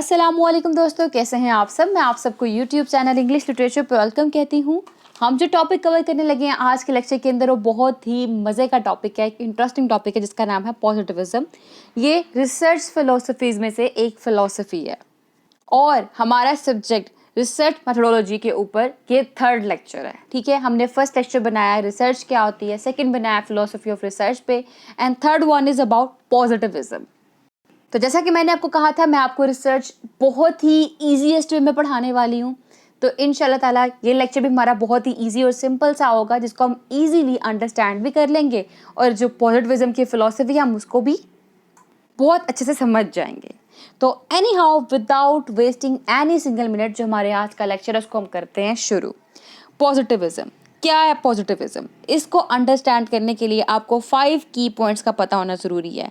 अस्सलामुअलैकुम दोस्तों, कैसे हैं आप सब। मैं आप सबको यूट्यूब चैनल इंग्लिश लिटरेचर पर वेलकम कहती हूँ। हम जो टॉपिक कवर करने लगे हैं आज के लेक्चर के अंदर वो बहुत ही मज़े का टॉपिक है, एक इंटरेस्टिंग टॉपिक है जिसका नाम है पॉजिटिविज्म। ये रिसर्च फिलोसफीज में से एक फिलोसफी है और हमारा सब्जेक्ट रिसर्च मेथोडोलॉजी के ऊपर ये थर्ड लेक्चर है। ठीक है, हमने फर्स्ट लेक्चर बनाया रिसर्च क्या होती है, सेकंड बनाया फिलोसफी ऑफ रिसर्च पे, and third one is about positivism. तो जैसा कि मैंने आपको कहा था, मैं आपको रिसर्च बहुत ही ईजीएस्ट वे में पढ़ाने वाली हूँ। तो इंशाल्लाह ताला ये लेक्चर भी हमारा बहुत ही इजी और सिंपल सा होगा जिसको हम इजीली अंडरस्टैंड भी कर लेंगे और जो पॉजिटिविज्म की फिलॉसफी है हम उसको भी बहुत अच्छे से समझ जाएंगे। तो any how without wasting any single minute, जो हमारे आज का लेक्चर है उसको हम करते हैं शुरू। पॉजिटिविज्म क्या है? पॉजिटिविज्म, इसको अंडरस्टैंड करने के लिए आपको 5 की पॉइंट्स का पता होना ज़रूरी है।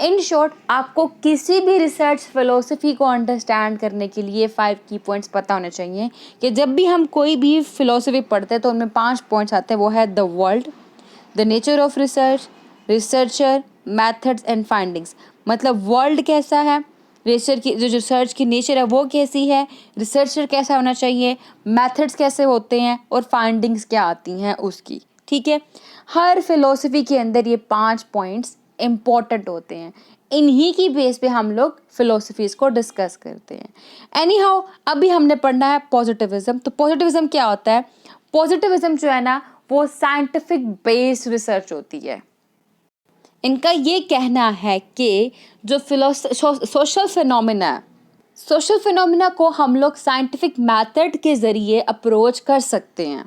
इन शॉर्ट, आपको किसी भी रिसर्च फिलोसफी को अंडरस्टैंड करने के लिए 5 की पॉइंट्स पता होने चाहिए कि जब भी हम कोई भी फिलोसफी पढ़ते हैं तो उनमें 5 पॉइंट्स आते हैं। वो है the world, the nature of research, researcher, methods and findings. मतलब वर्ल्ड कैसा है, रिसर्च की जो रिसर्च की नेचर है वो कैसी है, रिसर्चर कैसा होना चाहिए, मेथड्स कैसे होते हैं और फाइंडिंग्स क्या आती हैं उसकी। ठीक है, हर फिलोसफी के अंदर ये 5 पॉइंट्स इम्पॉर्टेंट होते हैं। इन्हीं की बेस पे हम लोग फिलोसफीज को डिस्कस करते हैं। एनी हाउ, अभी हमने पढ़ना है पॉजिटिविज्म। तो पॉजिटिविज्म क्या होता है? पॉजिटिविज्म जो है ना वो साइंटिफिक बेस्ड रिसर्च होती है। इनका ये कहना है कि जो सोशल फिनोमिना को हम लोग साइंटिफिक मेथड के ज़रिए अप्रोच कर सकते हैं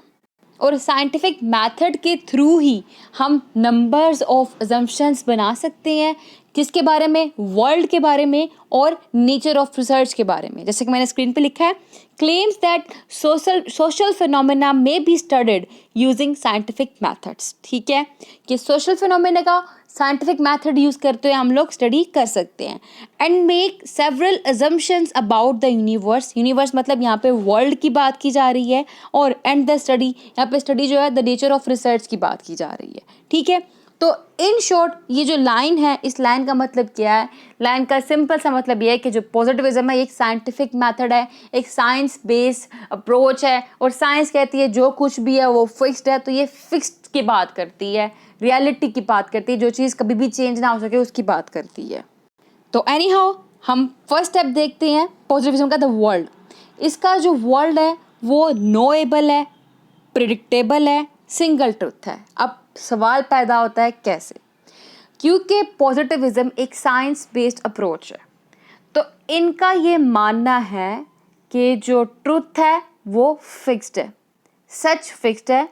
और साइंटिफिक मेथड के थ्रू ही हम नंबर्स ऑफ अजम्पशंस बना सकते हैं, किसके बारे में? वर्ल्ड के बारे में और नेचर ऑफ रिसर्च के बारे में। जैसे कि मैंने स्क्रीन पे लिखा है, क्लेम्स दैट सोशल फिनोमेना में be studied using scientific methods. ठीक है, कि सोशल फिनोमेना का साइंटिफिक मेथड यूज़ करते हुए हम लोग स्टडी कर सकते हैं। And make several assumptions about the universe मतलब यहाँ पे वर्ल्ड की बात की जा रही है, और एंड द स्टडी, यहाँ पे स्टडी जो है द नेचर ऑफ रिसर्च की बात की जा रही है। ठीक है, तो इन शॉर्ट ये जो लाइन है, इस लाइन का मतलब क्या है? लाइन का सिंपल सा मतलब ये है कि जो पॉजिटिविज्म है एक साइंटिफिक मेथड है, एक साइंस बेस्ड अप्रोच है, और साइंस कहती है जो कुछ भी है वो फिक्स्ड है। तो ये फिक्स्ड की बात करती है, रियलिटी की बात करती है, जो चीज़ कभी भी चेंज ना हो सके उसकी बात करती है। तो एनी हाउ, हम फर्स्ट स्टेप देखते हैं पॉजिटिविज्म का, द वर्ल्ड। इसका जो वर्ल्ड है वो नोएबल है, प्रिडिक्टेबल है, सिंगल ट्रुथ है। अब सवाल पैदा होता है कैसे? क्योंकि पॉजिटिविज्म एक साइंस बेस्ड अप्रोच है, तो इनका ये मानना है कि जो ट्रुथ है वो फिक्स्ड है, सच फिक्स्ड है।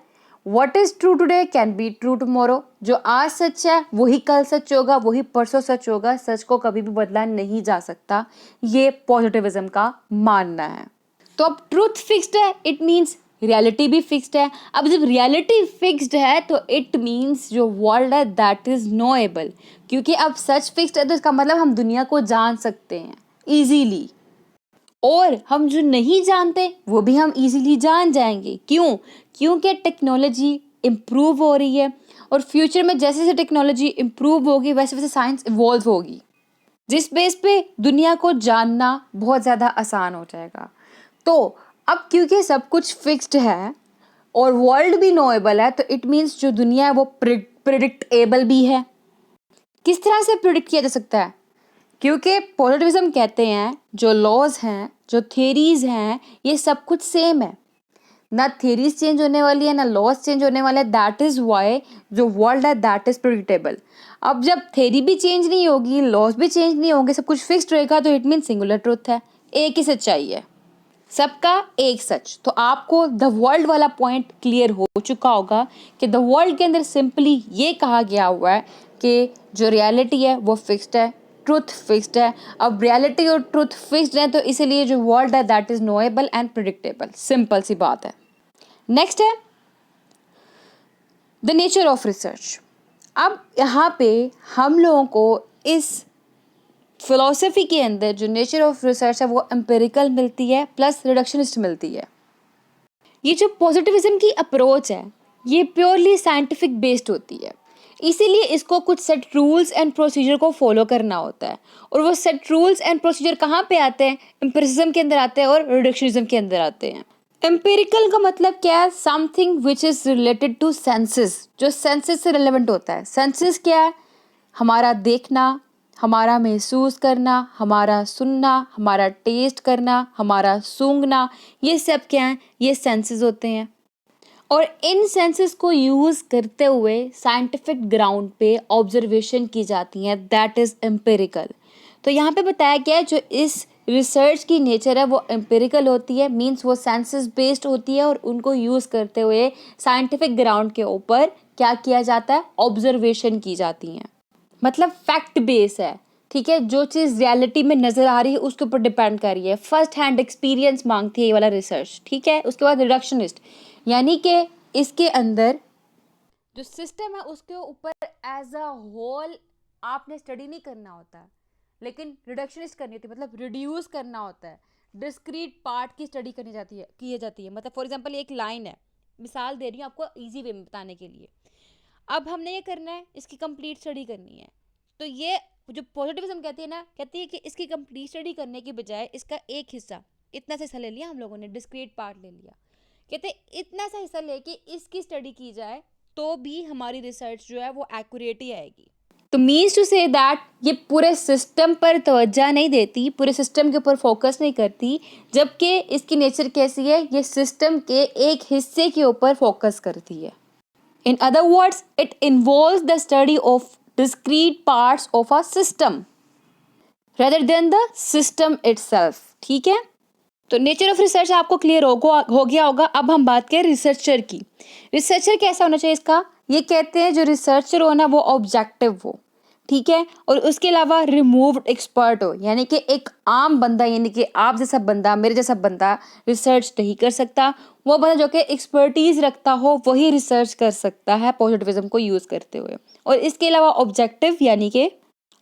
What is true today can be true tomorrow. जो आज सच है वही कल सच होगा, वही परसों सच होगा। सच को कभी भी बदला नहीं जा सकता, ये पॉजिटिविज्म का मानना है। तो अब ट्रूथ फिक्स्ड है, इट मीन्स रियलिटी भी फिक्स्ड है। अब जब रियलिटी फिक्स्ड है तो इट मीन्स जो वर्ल्ड है दैट इज़ नोएबल। क्योंकि अब सच फिक्स्ड है तो इसका मतलब हम दुनिया को जान सकते हैं ईजीली, और हम जो नहीं जानते वो भी हम इजीली जान जाएंगे। क्यों? क्योंकि टेक्नोलॉजी इम्प्रूव हो रही है, और फ्यूचर में जैसे जैसे टेक्नोलॉजी इम्प्रूव होगी वैसे वैसे साइंस इवॉल्व होगी, जिस बेस पे दुनिया को जानना बहुत ज़्यादा आसान हो जाएगा। तो अब क्योंकि सब कुछ फिक्स्ड है और वर्ल्ड भी नोएबल है, तो इट मीन्स जो दुनिया है वो प्रिडिक्टेबल भी है। किस तरह से प्रिडिक्ट किया जा सकता है? क्योंकि पॉजिटिविज्म कहते हैं जो लॉज हैं, जो थ्योरीज हैं, ये सब कुछ सेम है। ना थ्योरीज चेंज होने वाली है, ना लॉज चेंज होने वाले हैं। दैट इज़ वाई जो वर्ल्ड है दैट इज़ प्रिडिक्टेबल। अब जब थ्योरी भी चेंज नहीं होगी, लॉज भी चेंज नहीं होंगे, सब कुछ फिक्स्ड रहेगा, तो इट मीन सिंगुलर ट्रुथ है, एक ही सच्चाई है, सबका एक सच। तो आपको द वर्ल्ड वाला पॉइंट क्लियर हो चुका होगा कि द वर्ल्ड के अंदर सिंपली ये कहा गया हुआ है कि जो रियलिटी है वो फिक्स्ड है, ट्रुथ फिक्स्ड है। अब रियलिटी और ट्रुथ फिक्स्ड है तो इसीलिए जो वर्ल्ड है that is knowable and predictable. Simple सी बात है। नेक्स्ट है द नेचर ऑफ रिसर्च। अब यहाँ पे हम लोगों को इस फिलॉसफी के अंदर जो नेचर ऑफ रिसर्च है वो एम्पिरिकल मिलती है प्लस रिडक्शनिस्ट मिलती है। ये जो पॉजिटिविज्म की अप्रोच है ये प्योरली साइंटिफिक बेस्ड होती है। इसीलिए इसको कुछ सेट रूल्स एंड प्रोसीजर को फॉलो करना होता है, और वो सेट रूल्स एंड प्रोसीजर कहाँ पे आते हैं? एम्पिरिसिज्म के अंदर आते हैं और रिडक्शनिज्म के अंदर आते हैं। एम्पिरिकल का मतलब क्या है? Something which is related to senses, जो सेंसेस से रिलेवेंट होता है। सेंसेस क्या है? हमारा देखना, हमारा महसूस करना, हमारा सुनना, हमारा टेस्ट करना, हमारा सूंघना, ये सब क्या है? ये सेंसेस होते हैं। और इन सेंसेस को यूज़ करते हुए साइंटिफिक ग्राउंड पे ऑब्जर्वेशन की जाती हैं, दैट इज़ एम्पिरिकल। तो यहाँ पे बताया गया है जो इस रिसर्च की नेचर है वो एम्पिरिकल होती है, मींस वो सेंसेस बेस्ड होती है, और उनको यूज़ करते हुए साइंटिफिक ग्राउंड के ऊपर क्या किया जाता है? ऑब्जर्वेशन की जाती हैं। मतलब फैक्ट बेस है, ठीक है? जो चीज़ रियलिटी में नज़र आ रही है उसके ऊपर डिपेंड कर रही है, फर्स्ट हैंड एक्सपीरियंस मांगती है ये वाला रिसर्च, ठीक है? उसके बाद रिडक्शनिस्ट, यानी कि इसके अंदर जो सिस्टम है उसके ऊपर एज अ होल आपने स्टडी नहीं करना होता है, लेकिन रिडक्शनिस्ट करनी होती है, मतलब रिड्यूस करना होता है, डिस्क्रीट पार्ट की स्टडी करनी जाती है। मतलब फॉर एग्जांपल एक लाइन है, मिसाल दे रही हूँ आपको इजी वे में बताने के लिए। अब हमने ये करना है, इसकी कंप्लीट स्टडी करनी है। तो ये जो पॉजिटिविज्म कहती है ना, कहती है कि इसकी कंप्लीट स्टडी करने की बजाय इसका एक हिस्सा, इतना सा हिस्सा ले लिया हम लोगों ने, डिस्क्रीट पार्ट ले लिया, कहते हैं इतना सा हिस्सा लेके इसकी स्टडी की जाए तो भी हमारी रिसर्च जो है वो एक्यूरेट ही आएगी। तो मीन्स टू से दैट ये पूरे सिस्टम पर तवज्जो नहीं देती, पूरे सिस्टम के ऊपर फोकस नहीं करती, जबकि इसकी नेचर कैसी है? ये सिस्टम के एक हिस्से के ऊपर फोकस करती है। In other words, it involves the study of discrete parts of a system rather than the system itself. ठीक है? तो नेचर ऑफ रिसर्च आपको क्लियर हो गया होगा। अब हम बात करें रिसर्चर की। रिसर्चर कैसा होना चाहिए इसका? ये कहते हैं जो रिसर्चर हो ना वो ऑब्जेक्टिव हो, ठीक है? और उसके अलावा रिमूव्ड एक्सपर्ट हो, यानी कि एक आम बंदा, यानी कि आप जैसा बंदा, मेरे जैसा बंदा रिसर्च नहीं कर सकता। वो बंदा जो कि एक्सपर्टीज रखता हो वही रिसर्च कर सकता है पॉजिटिविज्म को यूज़ करते हुए। और इसके अलावा ऑब्जेक्टिव, यानी कि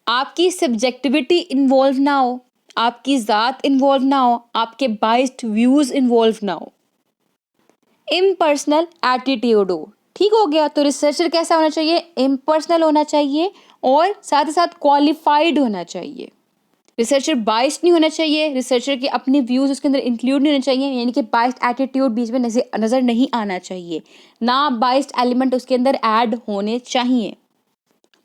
आपकी सब्जेक्टिविटी इन्वॉल्व ना हो, आपकी ज़ात इन्वॉल्व ना हो, आपके बाइस्ड व्यूज़ इन्वॉल्व ना हो, इम्पर्सनल एटीट्यूड हो। ठीक हो गया? तो रिसर्चर कैसा होना चाहिए? इम्पर्सनल होना चाहिए और साथ ही साथ क्वालिफाइड होना चाहिए। रिसर्चर बाइस्ड नहीं होना चाहिए, रिसर्चर के अपने व्यूज उसके अंदर इंक्लूड नहीं होने चाहिए, यानी कि बाइस्ड एटीट्यूड बीच में नजर नहीं आना चाहिए, ना बाइस्ड एलिमेंट उसके अंदर ऐड होने चाहिए।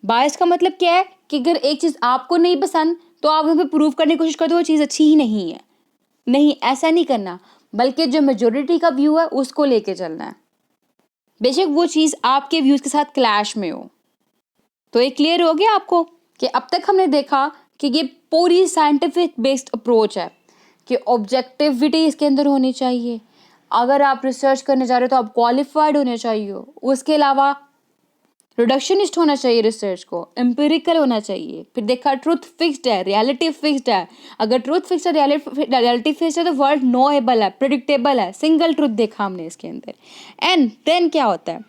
बाइस्ड का मतलब क्या है कि अगर एक चीज़ आपको नहीं पसंद तो आप वहाँ पे प्रूव करने की कोशिश करते हो वो चीज़ अच्छी ही नहीं है। नहीं, ऐसा नहीं करना, बल्कि जो मेजोरिटी का व्यू है उसको लेके चलना है, बेशक वो चीज़ आपके व्यूज़ के साथ क्लैश में हो। तो ये क्लियर हो गया आपको कि अब तक हमने देखा कि ये पूरी साइंटिफिक बेस्ड अप्रोच है कि ऑब्जेक्टिविटी इसके अंदर होनी चाहिए, अगर आप रिसर्च करने जा रहे हो तो आप क्वालिफाइड होने चाहिए, उसके अलावा रिडक्शनिस्ट होना चाहिए, रिसर्च को एम्पिरिकल होना चाहिए। फिर देखा ट्रूथ फिक्स्ड है, रियलिटी फिक्स्ड है। अगर ट्रूथ फिक्स्ड है, रियलिटी फिक्स्ड है तो वर्ल्ड नोएबल है, प्रिडिक्टेबल है, सिंगल ट्रूथ देखा हमने इसके अंदर। एंड देन क्या होता है?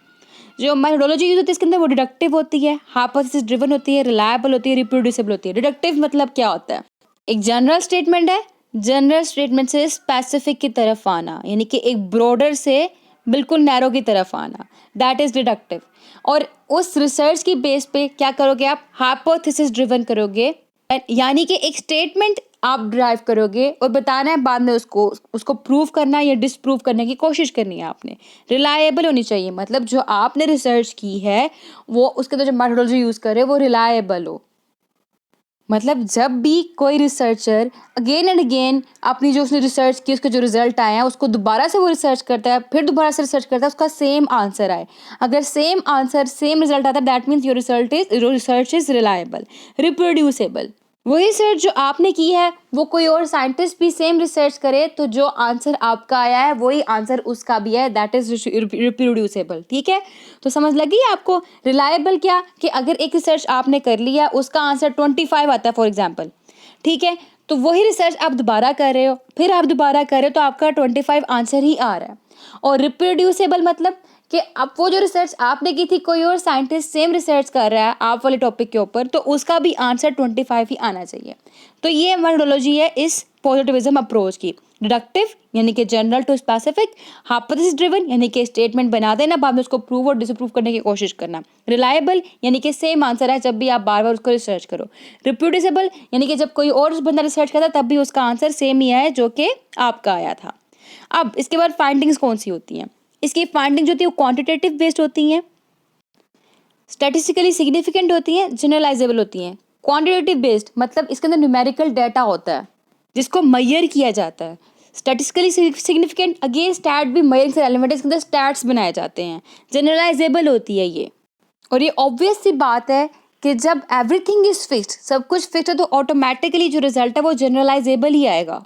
जो मेथोडोलॉजी यूज होती है इसके अंदर वो डिडक्टिव होती है, हाइपोथेसिस ड्रिवन होती है, रिलायबल होती है, रिप्रोड्यूसिबल होती है। डिडक्टिव मतलब क्या होता है? एक जनरल स्टेटमेंट है, जनरल स्टेटमेंट से स्पेसिफिक की तरफ आना, यानी कि एक ब्रॉडर से बिल्कुल नैरो की तरफ आना, दैट इज डिडक्टिव। और उस रिसर्च की बेस पे क्या करोगे आप? हाइपोथेसिस ड्रिवन करोगे, यानी कि एक स्टेटमेंट आप ड्राइव करोगे और बताना है बाद में उसको प्रूव करना या डिसप्रूव करने की कोशिश करनी है आपने। रिलायबल होनी चाहिए, मतलब जो आपने रिसर्च की है वो उसके अंदर जो मेथोडोलॉजी यूज़ करे वो रिलायबल हो। मतलब जब भी कोई रिसर्चर अगेन एंड अगेन अपनी जो उसने रिसर्च की उसके जो रिजल्ट आए हैं उसको दोबारा से वो रिसर्च करता है, फिर दोबारा से रिसर्च करता है, उसका सेम आंसर आए, अगर सेम आंसर सेम रिजल्ट आता है that means your research is reliable, reproducible. वही रिसर्च जो आपने की है वो कोई और साइंटिस्ट भी सेम रिसर्च करे तो जो आंसर आपका आया है वही आंसर उसका भी है, दैट इज रिप्रोड्यूसेबल। ठीक है? तो समझ लगी आपको? रिलायबल क्या कि अगर एक रिसर्च आपने कर लिया उसका आंसर 25 आता है फॉर एग्जाम्पल, ठीक है, तो वही रिसर्च आप दोबारा कर रहे हो, फिर आप दोबारा कर रहे हो तो आपका 25 आंसर ही आ रहा है। और रिप्रोड्यूसेबल मतलब कि अब वो जो रिसर्च आपने की थी कोई और साइंटिस्ट सेम रिसर्च कर रहा है आप वाले टॉपिक के ऊपर तो उसका भी आंसर 25 ही आना चाहिए। तो ये मेथोडोलॉजी है इस पॉजिटिविज्म अप्रोच की। डिडक्टिव यानी कि general to specific, hypothesis driven यानी कि स्टेटमेंट बना देना, बाद में उसको प्रूव और डिसप्रूव करने की कोशिश करना, रिलायबल यानी कि सेम आंसर है जब भी आप बार बार उसको रिसर्च करो, रिप्रोड्यूसिबल यानी कि जब कोई और बंदा रिसर्च करता तब भी उसका आंसर सेम ही आया जो कि आपका आया था। अब इसके बाद फाइंडिंग्स कौन सी होती हैं? इसकी फाइंडिंग जो होती है वो क्वांटिटेटिव बेस्ड होती हैं, स्टैटिस्टिकली सिग्निफिकेंट होती हैं, जनरलाइजेबल होती हैं। क्वांटिटेटिव बेस्ड मतलब इसके अंदर न्यूमेरिकल डाटा होता है जिसको मेजर किया जाता है। स्टैटिस्टिकली सिग्निफिकेंट अगेन स्टैट भी मेजरिंग से एलिमेंट है, इसके अंदर स्टैट्स बनाए जाते हैं। जनरलाइजेबल होती है ये, और ये ऑब्वियस सी बात है कि जब एवरीथिंग इज फिक्स्ड, सब कुछ फिक्स्ड है, तो ऑटोमेटिकली जो रिजल्ट है वो जनरलाइजेबल ही आएगा।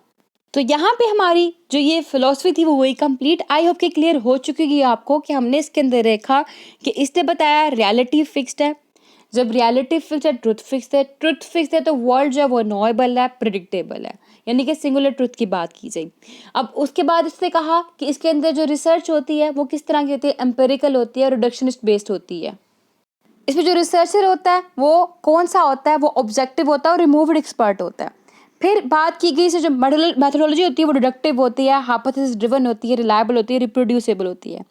तो यहाँ पे हमारी जो ये फिलॉसफी थी वो वही कंप्लीट। आई होप कि क्लियर हो चुकी है आपको कि हमने इसके अंदर देखा कि इसने बताया रियलिटी फिक्स्ड है, जब रियलिटी फिक्स्ड है ट्रुथ फिक्स्ड है, ट्रुथ फिक्स्ड है तो वर्ल्ड जो है वो नोएबल है, प्रिडिक्टेबल है, यानी कि सिंगुलर ट्रुथ की बात की जाए। अब उसके बाद इसने कहा कि इसके अंदर जो रिसर्च होती है वो किस तरह की होती है, एम्पेरिकल होती है, रिडक्शनिस्ट बेस्ड होती है। इसमें जो रिसर्चर होता है वो कौन सा होता है, वो ऑब्जेक्टिव होता है और रिमूव्ड एक्सपर्ट होता है। फिर बात की गई से जो मेथोडोलॉजी होती है वो डिडक्टिव होती है, हाइपोथेसिस ड्रिवन होती है, रिलायबल होती है, रिप्रोड्यूसेबल होती है।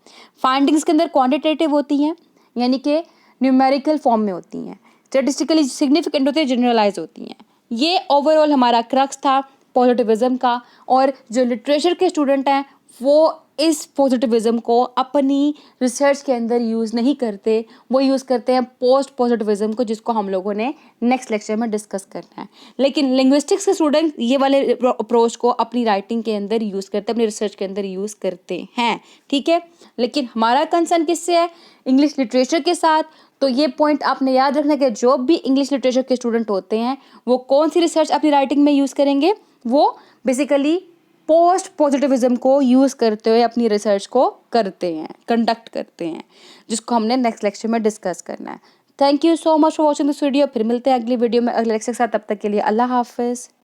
फाइंडिंग्स के अंदर क्वांटिटेटिव होती हैं यानी कि न्यूमेरिकल फॉर्म में होती हैं, स्टैटिस्टिकली सिग्निफिकेंट होती है, जनरलाइज होती हैं। ये ओवरऑल हमारा क्रक्स था पॉजिटिविज्म का, और जो लिटरेचर के स्टूडेंट हैं वो इस पॉजिटिविज्म को अपनी रिसर्च के अंदर यूज़ नहीं करते, वो यूज़ करते हैं पोस्ट पॉजिटिविज्म को, जिसको हम लोगों ने नेक्स्ट लेक्चर में डिस्कस करना है। लेकिन लिंग्विस्टिक्स के स्टूडेंट ये वाले अप्रोच को अपनी राइटिंग के अंदर यूज़ करते हैं, अपनी रिसर्च के अंदर यूज़ करते हैं, ठीक है। लेकिन हमारा कंसर्न किससे है, इंग्लिश लिटरेचर के साथ। तो ये पॉइंट आपने याद रखना कि जो भी इंग्लिश लिटरेचर के स्टूडेंट होते हैं वो कौन सी रिसर्च अपनी राइटिंग में यूज़ करेंगे, वो बेसिकली पोस्ट पॉजिटिविज्म को यूज़ करते हुए अपनी रिसर्च को करते हैं, कंडक्ट करते हैं, जिसको हमने नेक्स्ट लेक्चर में डिस्कस करना है। Thank you so much for watching this video. फिर मिलते हैं अगली वीडियो में अगले लेक्चर के साथ, तब तक के लिए अल्लाह हाफिज़।